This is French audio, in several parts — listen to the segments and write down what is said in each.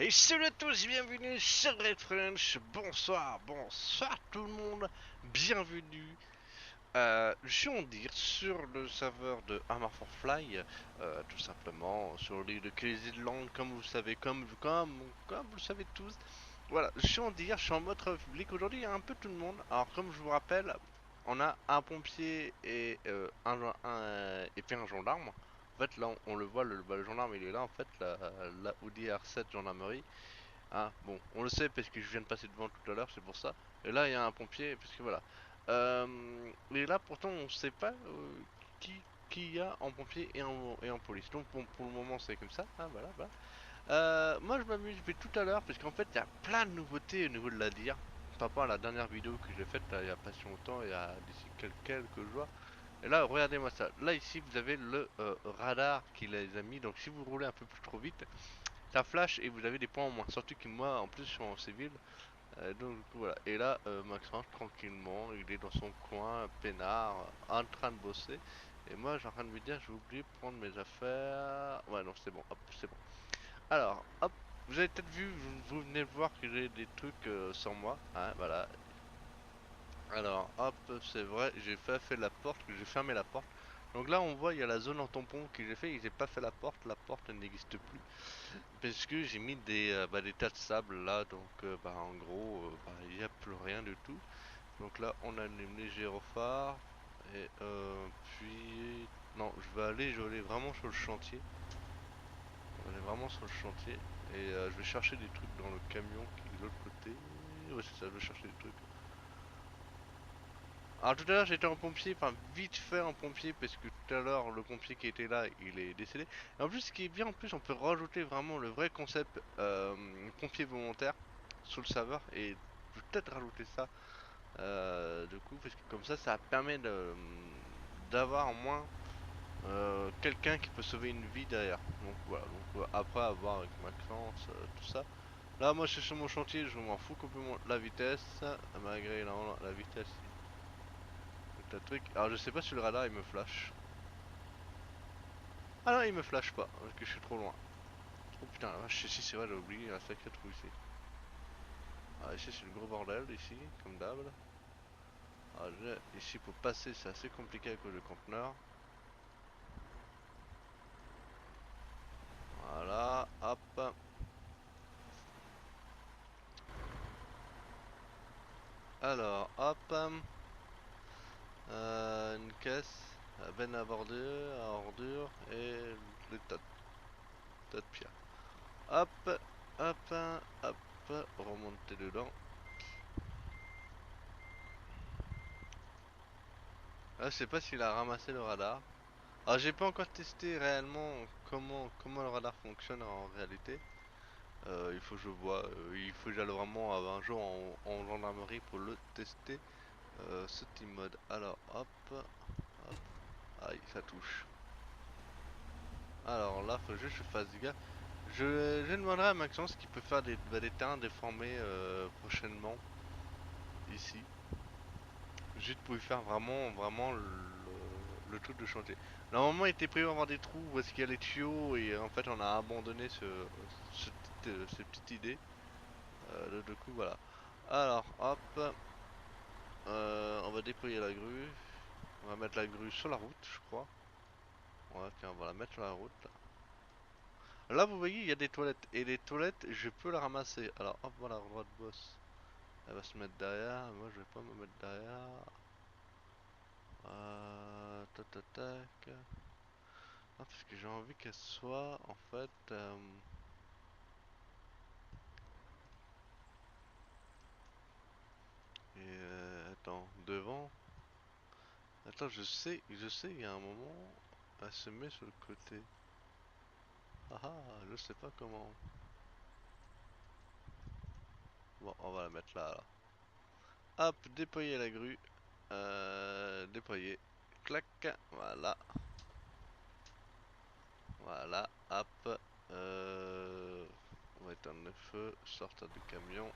Et salut à tous, bienvenue sur Red French. Bonsoir, bonsoir tout le monde. Bienvenue, je vais en dire, sur le serveur de Armor for Fly, tout simplement, sur l'île de Crazy Land, comme vous savez, comme vous le savez tous. Voilà, je vais en dire, je suis en mode public. Aujourd'hui, il y a un peu tout le monde. Alors, comme je vous rappelle, on a un pompier et, et puis un gendarme. En fait, là, on le voit, le gendarme, il est là, en fait, la Audi R7 gendarmerie. Ah, bon, on le sait parce que je viens de passer devant tout à l'heure, c'est pour ça. Et là, il y a un pompier, parce que voilà. Et là, pourtant, on sait pas qui y a en pompier et en police. Donc, bon, pour le moment, c'est comme ça. Ah, voilà, voilà. Moi, je m'amuse depuis tout à l'heure, parce qu'en fait, il y a plein de nouveautés au niveau de la DIR. Par rapport à la dernière vidéo que j'ai faite, là, il y a pas si longtemps, il y a d'ici quelques jours. Et là, regardez-moi ça. Là, ici, vous avez le radar qui les a mis. Donc, si vous roulez un peu plus trop vite, ça flash et vous avez des points en moins. Surtout que moi, en plus, je suis en civil. Donc, du coup, voilà. Et là, Maxence, tranquillement, il est dans son coin, peinard, en train de bosser. Et moi, j'ai en train de me dire, j'ai oublié de prendre mes affaires. Ouais, non, c'est bon, hop, c'est bon. Alors, hop, vous avez peut-être vu, vous venez de voir que j'ai des trucs sans moi. Hein, voilà. Alors, hop, c'est vrai, fait la porte, j'ai fermé la porte. Donc là, on voit, il y a la zone en tampon que j'ai fait, j'ai pas fait la porte elle n'existe plus. Parce que j'ai mis des tas de sable là, donc en gros, il n'y a plus rien du tout. Donc là, on allume les gyrophares, et puis... Non, je vais aller vraiment sur le chantier. On va aller vraiment sur le chantier, et je vais chercher des trucs dans le camion qui est de l'autre côté. Ouais, c'est ça, je vais chercher des trucs. Alors tout à l'heure j'étais en pompier, enfin vite fait en pompier parce que tout à l'heure le pompier qui était là il est décédé. Et en plus ce qui est bien en plus on peut rajouter vraiment le vrai concept pompier volontaire sur le serveur et peut-être rajouter ça du coup parce que comme ça permet d'avoir au moins quelqu'un qui peut sauver une vie derrière. Donc voilà, donc après avoir avec Maxence tout ça. Là moi je suis sur mon chantier, je m'en fous complètement de la vitesse malgré la vitesse. Le truc. Alors je sais pas si le radar il me flash. Ah non il me flash pas parce que je suis trop loin. Oh putain la vache ici c'est vrai j'ai oublié un sacré trou ici. Ah ici c'est le gros bordel ici comme d'hab. Ah, ici pour passer c'est assez compliqué à cause de conteneurs. Voilà hop. Alors hop. Une caisse. La benne à ordures et le tas de pierres. Hop. Hop. Hop. Remonter dedans. Ah, je sais pas s'il a ramassé le radar. Alors j'ai pas encore testé réellement comment le radar fonctionne en réalité. Il faut que je vois, il faut que j'aille vraiment un jour en gendarmerie pour le tester. Ce team mode. Alors hop, hop, aïe ça touche. Alors là faut juste que je fasse gaffe. Je demanderai à Maxence qui peut faire des terrains déformés prochainement ici. Juste pour lui faire vraiment le truc de chantier. Normalement, il était prévu avoir des trous où est-ce qu'il y a les tuyaux et en fait, on a abandonné cette petite idée. Du coup, voilà. Alors, hop, on va déployer la grue. On va mettre la grue sur la route, je crois. Ouais, tiens, on va la mettre sur la route. Là, vous voyez, il y a des toilettes. Et les toilettes, je peux la ramasser. Alors, hop, voilà, endroit de boss. Elle va se mettre derrière. Moi, je vais pas me mettre derrière. Tac, tac, tac. Ah, parce que j'ai envie qu'elle soit en fait. Attends, devant. Attends, je sais, il y a un moment, elle se met sur le côté. Ah ah, je sais pas comment. Bon, on va la mettre là alors. Hop, déployer la grue. Déployer. Clac, voilà. Voilà, hop. On va éteindre le feu, sortir du camion.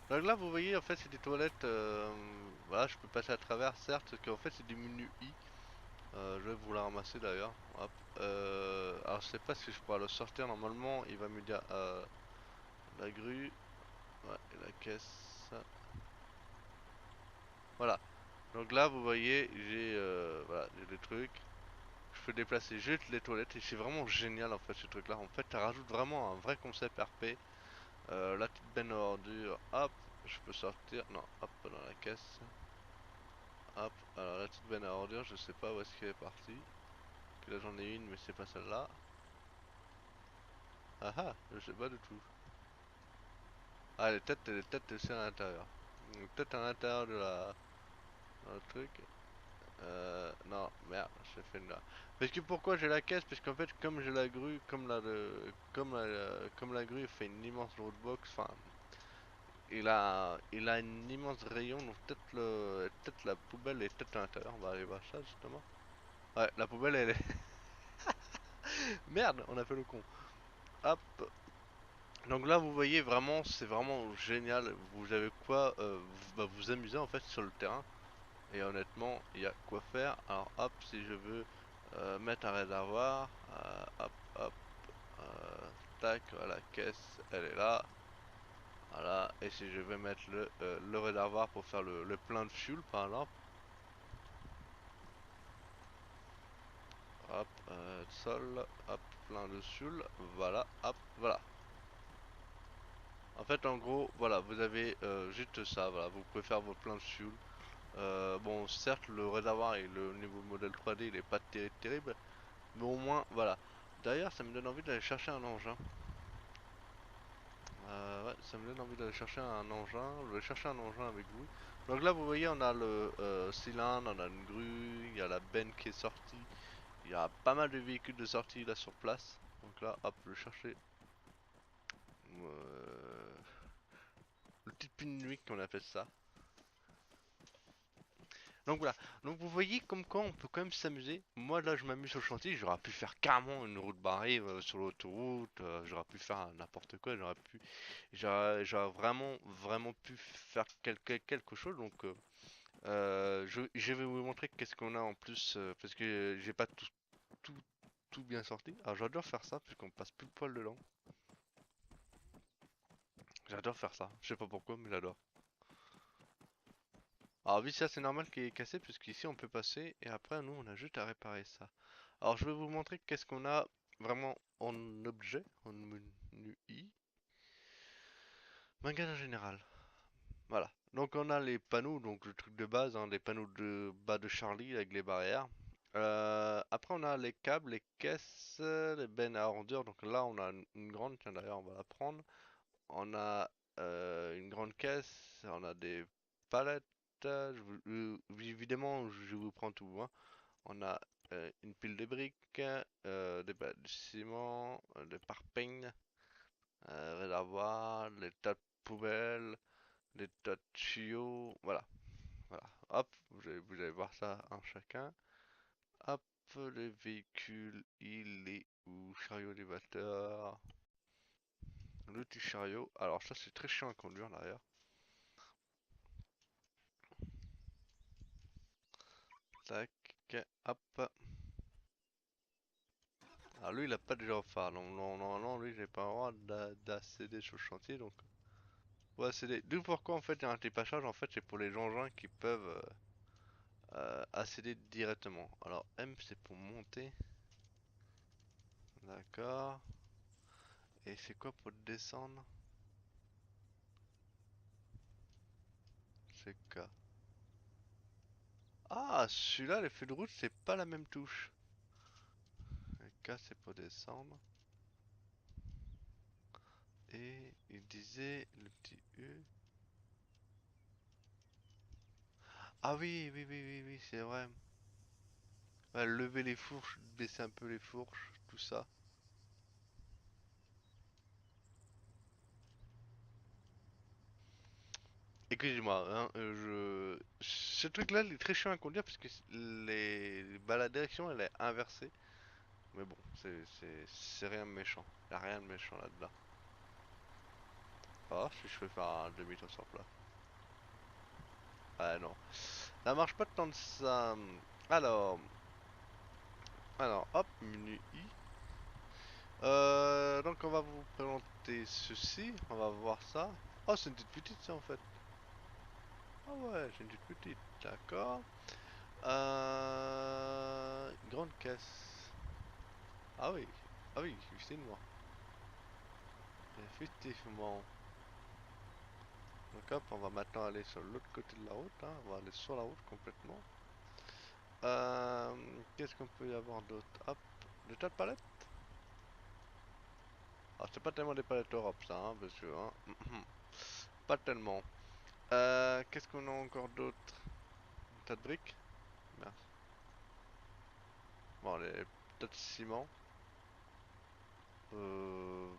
Donc là, vous voyez, en fait, c'est des toilettes. Voilà, je peux passer à travers, certes, parce qu'en fait, c'est du menu I. Je vais vous la ramasser d'ailleurs. Hop. Alors, je sais pas si je pourrais le sortir. Normalement, il va me dire. la grue, ouais, et la caisse. Voilà. Donc là, vous voyez, j'ai voilà, j'ai des trucs. Je peux déplacer juste les toilettes et c'est vraiment génial en fait ce truc là. En fait, ça rajoute vraiment un vrai concept RP. La petite benne à ordures, hop, je peux sortir. Non, hop, dans la caisse. Hop, alors la petite benne à ordures, je sais pas où est-ce qu'elle est partie. Que là j'en ai une, mais c'est pas celle-là. Ah ah, je sais pas du tout. Ah, elle est peut-être aussi à l'intérieur. Peut-être à l'intérieur de la dans le truc. Non, merde, j'ai fait une là. Parce que pourquoi j'ai la caisse? Parce qu'en fait, comme j'ai la grue, comme la grue fait une immense roadbox, enfin, il a une immense rayon, donc peut-être la poubelle est peut-être à l'intérieur. On va aller voir ça justement. Ouais, la poubelle elle est. Merde, on a fait le con. Hop. Donc là, vous voyez vraiment, c'est vraiment génial. Vous avez quoi vous amuser en fait sur le terrain. Et honnêtement, il y a quoi faire. Alors hop, si je veux mettre un réservoir, hop, hop, tac, voilà, caisse, elle est là. Voilà, et si je veux mettre le réservoir pour faire le plein de fuel par exemple, hop, sol, hop, plein de fuel, voilà, hop, voilà. En fait, en gros, voilà, vous avez juste ça, voilà, vous pouvez faire vos plein de fuel. Bon, certes, le réservoir et le niveau modèle 3D, il est pas terrible, mais au moins, voilà. D'ailleurs, ça me donne envie d'aller chercher un engin. Ouais, ça me donne envie d'aller chercher un engin. Je vais chercher un engin avec vous. Donc là, vous voyez, on a le cylindre, on a une grue, il y a la benne qui est sortie. Il y a pas mal de véhicules de sortie là sur place. Donc là, hop, je vais chercher le petit nuit qu'on appelle ça. Donc voilà, donc vous voyez comme quoi on peut quand même s'amuser. Moi là je m'amuse sur le chantier, j'aurais pu faire carrément une route barrée sur l'autoroute, j'aurais pu faire n'importe quoi, j'aurais vraiment pu faire quelque chose. Donc je vais vous montrer qu'est-ce qu'on a en plus parce que j'ai pas tout, tout bien sorti. Alors j'adore faire ça parce qu'on passe plus le poil dedans. J'adore faire ça, je sais pas pourquoi mais j'adore. Alors oui ça c'est normal qu'il est cassé puisqu'ici on peut passer et après nous on a juste à réparer ça. Alors je vais vous montrer qu'est-ce qu'on a vraiment en objet, en menu I. Magasin général. Voilà. Donc on a les panneaux, donc le truc de base, hein, les panneaux de bas de Charlie avec les barrières. Après on a les câbles, les caisses, les bennes à ordures. Donc là on a une grande, tiens d'ailleurs on va la prendre. On a une grande caisse, on a des palettes. Évidemment je vous prends tout, hein. On a une pile de briques, des balles de ciment, des parpaings, réservoir, les tas de poubelles, les tas de tuyaux, voilà, voilà. Hop, vous allez voir ça en chacun. Hop, les véhicules, il est où? Chariot élévateur, le petit chariot. Alors ça c'est très chiant à conduire d'ailleurs. Tac, hop. Alors lui il a pas de gyrophare, donc normalement lui j'ai pas le droit d'accéder sur le chantier donc. Ouais, c'est des. D'où pourquoi en fait il y a un dépassage, en fait c'est pour les engins qui peuvent accéder directement. Alors M c'est pour monter, d'accord. Et c'est quoi pour descendre? C'est K. Ah, celui-là, les feux de route, c'est pas la même touche. Et K c'est pour descendre. Et il disait le petit U. Ah oui, c'est vrai. Ouais, lever les fourches, baisser un peu les fourches, tout ça. Excusez-moi, hein, ce truc-là, il est très chiant à conduire parce que bah, la direction, elle est inversée. Mais bon, c'est rien de méchant. Y a rien de méchant là-dedans. Ah, si je peux faire un demi-tour sur place. Ah non, ça marche pas tant de ça. Alors, hop, menu I. donc on va vous présenter ceci, on va voir ça. Oh, c'est une toute petite ça en fait. Ah ouais, c'est une toute petite, d'accord. Grande caisse. Ah oui, ah oui, effectivement. Effectivement. Donc hop, on va maintenant aller sur l'autre côté de la route, hein. On va aller sur la route complètement. Qu'est-ce qu'on peut y avoir d'autre? Hop, des tas de palettes. Ah, c'est pas tellement des palettes Europe ça, hein, bien sûr, hein. Pas tellement. Qu'est-ce qu'on a encore d'autre? Un tas de briques? Merde. Bon, les tas de ciment. Euh...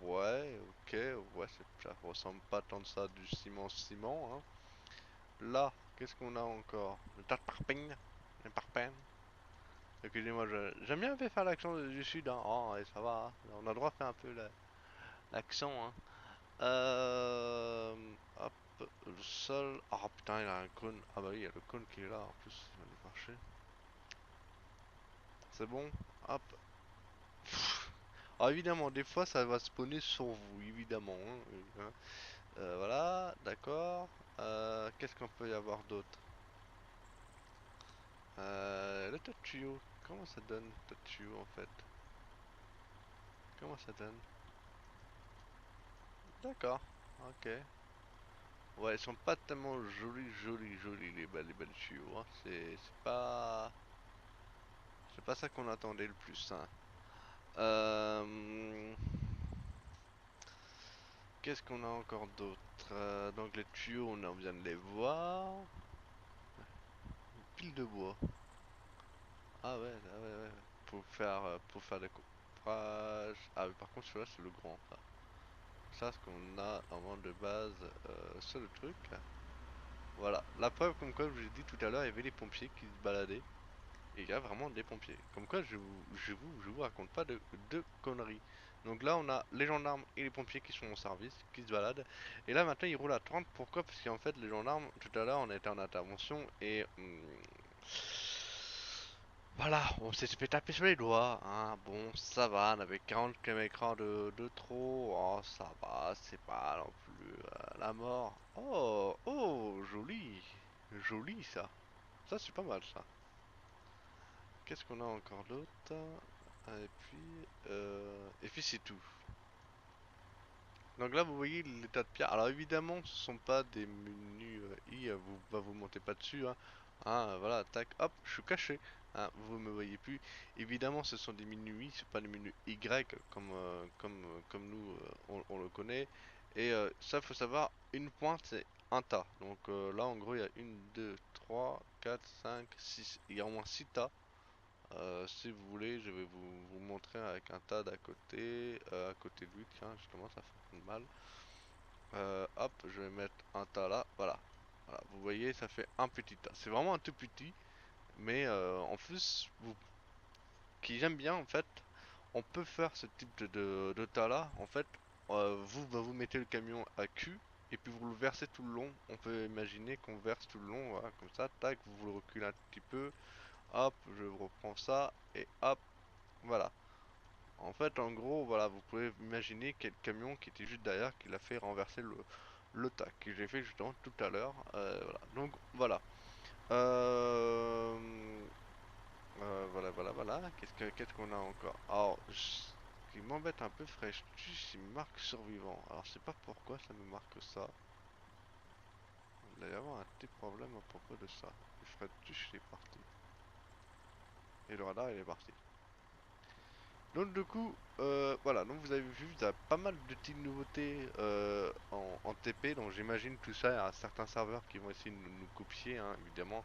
Ouais, ok, ouais, ça ressemble pas tant de ça du ciment, hein. Là, qu'est-ce qu'on a encore? Le tas de parpaing. Les parpaings. Excusez-moi, j'aime bien faire l'accent du sud, hein. Oh, et ça va, hein. On a le droit de faire un peu l'accent, hein. Hop, le sol. Ah putain, il a un cône. Ah bah oui, il y a le cône qui est là en plus, il va nous marcher. C'est bon? Hop. Alors évidemment, des fois ça va spawner sur vous, évidemment, hein, oui, hein. Voilà, d'accord. Qu'est-ce qu'on peut y avoir d'autre? Le tas de tuyaux. Comment ça donne, le tas de tuyaux en fait? Comment ça donne? D'accord, ok. Ouais, ils sont pas tellement jolis les balles tuyaux, hein. C'est pas ça qu'on attendait le plus, hein. Euh, Qu'est-ce qu'on a encore d'autre? Donc les tuyaux, on vient de les voir. Une pile de bois. Ah ouais, ah ouais, ouais. Pour faire des couperages. Ah oui, par contre, celui-là, c'est le grand, ça. Ça, ce qu'on a vraiment de base sur le truc. Voilà. La preuve, comme quoi, je vous ai dit tout à l'heure, il y avait les pompiers qui se baladaient. Et il y a vraiment des pompiers. Comme quoi, je vous raconte pas de conneries. Donc là, on a les gendarmes et les pompiers qui sont en service, qui se baladent. Et là, maintenant, ils roulent à 30. Pourquoi? Parce qu'en fait, les gendarmes, tout à l'heure, on était en intervention et voilà, on s'est fait taper sur les doigts, hein. Bon, ça va, on avait 40 km de trop. Oh, ça va, c'est pas non plus la mort. Oh, oh, joli. Joli, ça. Ça, c'est pas mal, ça. Qu'est-ce qu'on a encore d'autre? Et puis c'est tout. Donc là, vous voyez l'état de pierre. Alors évidemment, ce sont pas des menus vous montez pas dessus, hein. Hein, voilà, tac, hop, je suis caché. Hein, vous me voyez plus. Évidemment, ce sont des menus I, c'est pas des menus Y comme nous on le connaît. Et ça, faut savoir, une pointe c'est un tas. Donc là, en gros, il y a une, 2, 3, 4, 5, 6. Il y a au moins 6 tas. Si vous voulez, je vais vous montrer avec un tas d'à côté, à côté de lui, tiens, justement, ça fonctionne mal. Hop, je vais mettre un tas là, voilà. Voilà, vous voyez, ça fait un petit tas. C'est vraiment un tout petit, mais en plus, qui j'aime bien, en fait, on peut faire ce type de tas là. En fait, vous mettez le camion à cul, et puis vous le versez tout le long. On peut imaginer qu'on verse tout le long, voilà, comme ça, tac, vous le reculez un petit peu. Hop, je reprends ça, et hop. Voilà. En fait, en gros, voilà, vous pouvez imaginer quel camion qui était juste derrière qui l'a fait renverser le tac que j'ai fait justement tout à l'heure. Voilà. Donc voilà. Euh, voilà. Qu'est-ce qu'on a encore? Alors, ce qui m'embête un peu, Fresh Tush, il me marque survivant. Alors, je sais pas pourquoi ça me marque ça. Il doit y avoir un petit problème à propos de ça. Le Fred Tush, il est parti. Et le radar, il est parti. Donc du coup, voilà, donc vous avez vu, il y a pas mal de petites nouveautés en TP, donc j'imagine tout ça, il y a certains serveurs qui vont essayer de nous copier, hein, évidemment.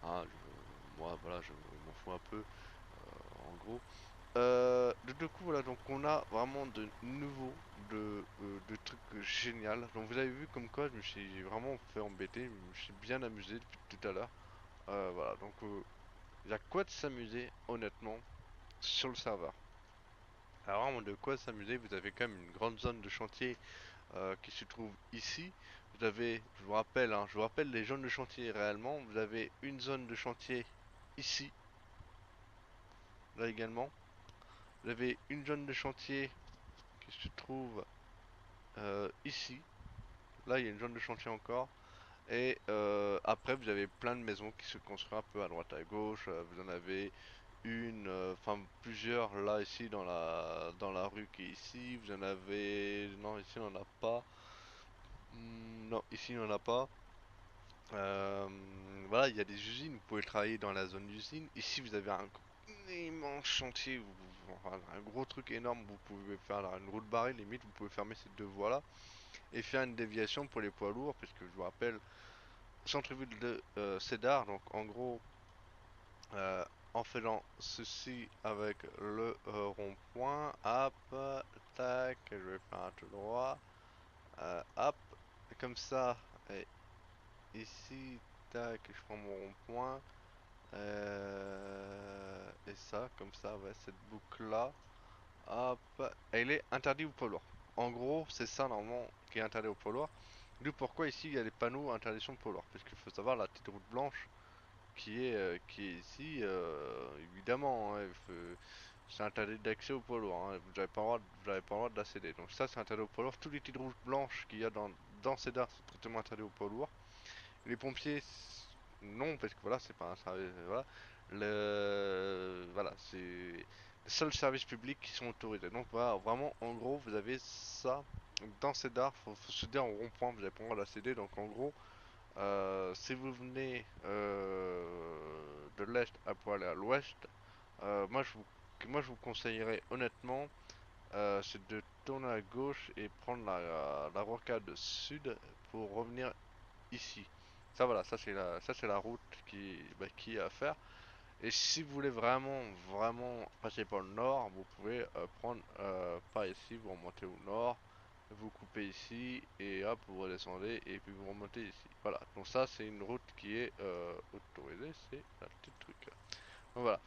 Hein, moi, voilà, je m'en fous un peu, en gros. Du coup, voilà, donc on a vraiment de nouveaux, de trucs géniaux. Donc vous avez vu comme quoi je me suis vraiment fait embêter, je me suis bien amusé depuis tout à l'heure. Voilà, donc il y a quoi de s'amuser, honnêtement, sur le serveur. Alors vraiment de quoi s'amuser, vous avez quand même une grande zone de chantier qui se trouve ici. Vous avez, je vous rappelle, hein, je vous rappelle les zones de chantier réellement. Vous avez une zone de chantier ici, là également. Vous avez une zone de chantier qui se trouve ici. Là, il y a une zone de chantier encore. Et après, vous avez plein de maisons qui se construisent un peu à droite à gauche. Vous en avez une, enfin plusieurs là ici dans la rue qui est ici. Vous en avez, non ici on n'en a pas. Non, ici on n'en a pas. Voilà, il y a des usines. Vous pouvez travailler dans la zone d'usine. Ici, vous avez un immense chantier, enfin, un gros truc énorme. Vous pouvez faire une route barrée, limite. Vous pouvez fermer ces deux voies là et faire une déviation pour les poids lourds, parce que je vous rappelle, centre-ville de Cédar, donc en gros, euh, en faisant ceci avec le rond-point, hop, tac, je vais faire un tout droit, hop, comme ça, et ici, tac, je prends mon rond-point, et ça, comme ça, ouais, cette boucle-là, hop, elle est interdite au poids lourd. En gros, c'est ça normalement qui est interdit au poids lourd. D'où pourquoi ici il y a les panneaux interdiction de poids lourd, parce qu'il faut savoir la petite route blanche qui est ici, évidemment, hein, c'est interdit d'accès au poids lourd, hein, vous avez pas le droit de l'accéder. Donc ça c'est interdit au poids lourd. Tous les petites routes blanches qu'il y a dans ces dards sont strictement interdits au poids lourd. Les pompiers, non, parce que voilà, c'est pas un service, voilà. Voilà, c'est les seuls services publics qui sont autorisés. Donc voilà, vraiment, en gros, vous avez ça dans ces dards, faut se dire en rond-point, vous avez pas le droit d'accéder. Donc en gros, si vous venez de l'est pour aller à l'ouest, moi je vous conseillerais honnêtement, c'est de tourner à gauche et prendre la rocade sud pour revenir ici. Ça voilà, ça c'est la route qui est à faire. Et si vous voulez vraiment passer par le nord, vous pouvez prendre par ici, vous remontez au nord, vous coupez ici et hop vous redescendez et puis vous remontez ici. Voilà, donc ça c'est une route qui est autorisée, c'est la petite truc. Donc voilà.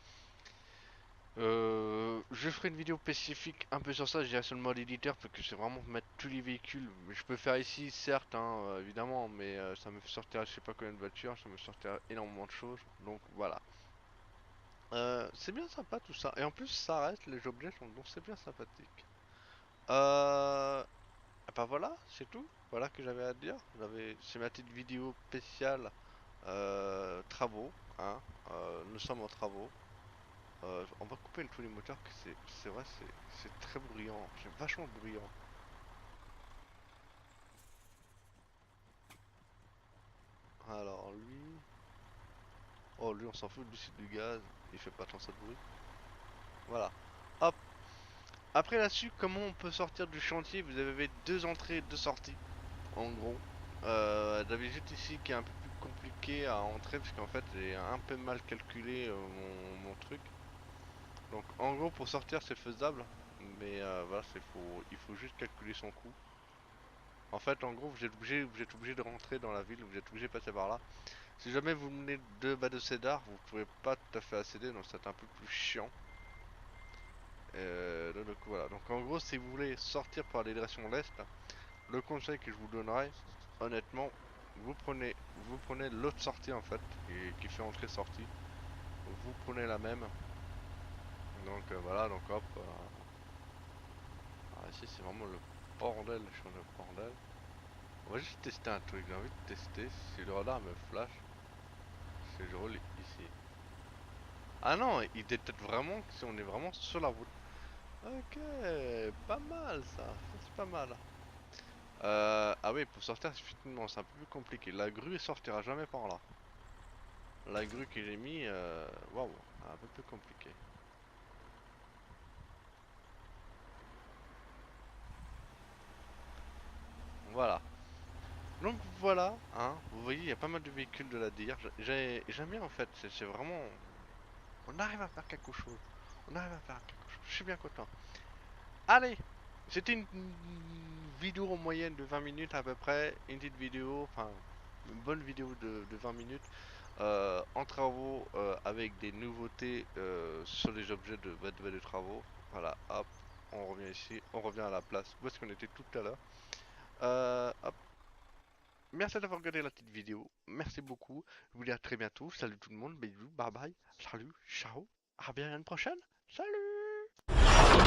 Je ferai une vidéo spécifique un peu sur ça, je dirais seulement l'éditeur parce que c'est vraiment mettre tous les véhicules. Je peux faire ici certes, hein, évidemment, mais ça me sortira je sais pas combien de voitures, ça me sortira énormément de choses. Donc voilà. C'est bien sympa tout ça. Et en plus ça reste, les objets sont donc c'est bien sympathique. Euh, Bah voilà, c'est tout. Voilà que j'avais à dire. C'est ma petite vidéo spéciale travaux, hein. Nous sommes en travaux. On va couper tous les moteurs que c'est vrai, c'est très bruyant. C'est vachement bruyant. Alors lui, oh lui on s'en fout, lui c'est du gaz. Il fait pas tant ça de bruit. Voilà. Hop. Après là-dessus, comment on peut sortir du chantier? Vous avez deux entrées et deux sorties. En gros, j'avais juste ici qui est un peu plus compliqué à entrer parce qu'en fait j'ai un peu mal calculé mon truc. Donc en gros pour sortir c'est faisable, mais voilà il faut juste calculer son coût. En fait en gros vous êtes obligé de rentrer dans la ville, vous êtes obligé de passer par là. Si jamais vous menez de bas de Cédar, vous pouvez pas tout à fait accéder, donc c'est un peu plus chiant. Donc voilà, donc en gros si vous voulez sortir pour aller direction l'est, le conseil que je vous donnerais, honnêtement, vous prenez l'autre sortie en fait, qui fait entrée-sortie. Vous prenez la même. Donc voilà, donc hop. Ah, ici c'est vraiment le bordel, je suis le bordel. On va juste tester un truc, j'ai envie de tester si le radar me flash. C'est drôle ici. Ah non, il détecte vraiment si on est vraiment sur la route. Ok, pas mal ça, c'est pas mal. Ah oui, pour sortir, effectivement, c'est un peu plus compliqué. La grue sortira jamais par là. La grue que j'ai mis, waouh, un peu plus compliqué. Voilà. Donc voilà, hein, vous voyez, il y a pas mal de véhicules de la DIR. J'aime bien en fait, c'est vraiment... On arrive à faire quelque chose. On arrive à faire quelque chose. Je suis bien content. Allez, c'était une vidéo en moyenne de 20 minutes à peu près. Une petite vidéo, enfin, une bonne vidéo de 20 minutes. En travaux avec des nouveautés sur les objets de travaux. Voilà, hop, on revient ici, on revient à la place où est-ce qu'on était tout à l'heure. Hop, merci d'avoir regardé la petite vidéo, merci beaucoup. Je vous dis à très bientôt. Salut tout le monde, bisous, bye bye, salut, ciao, à bien une prochaine, salut.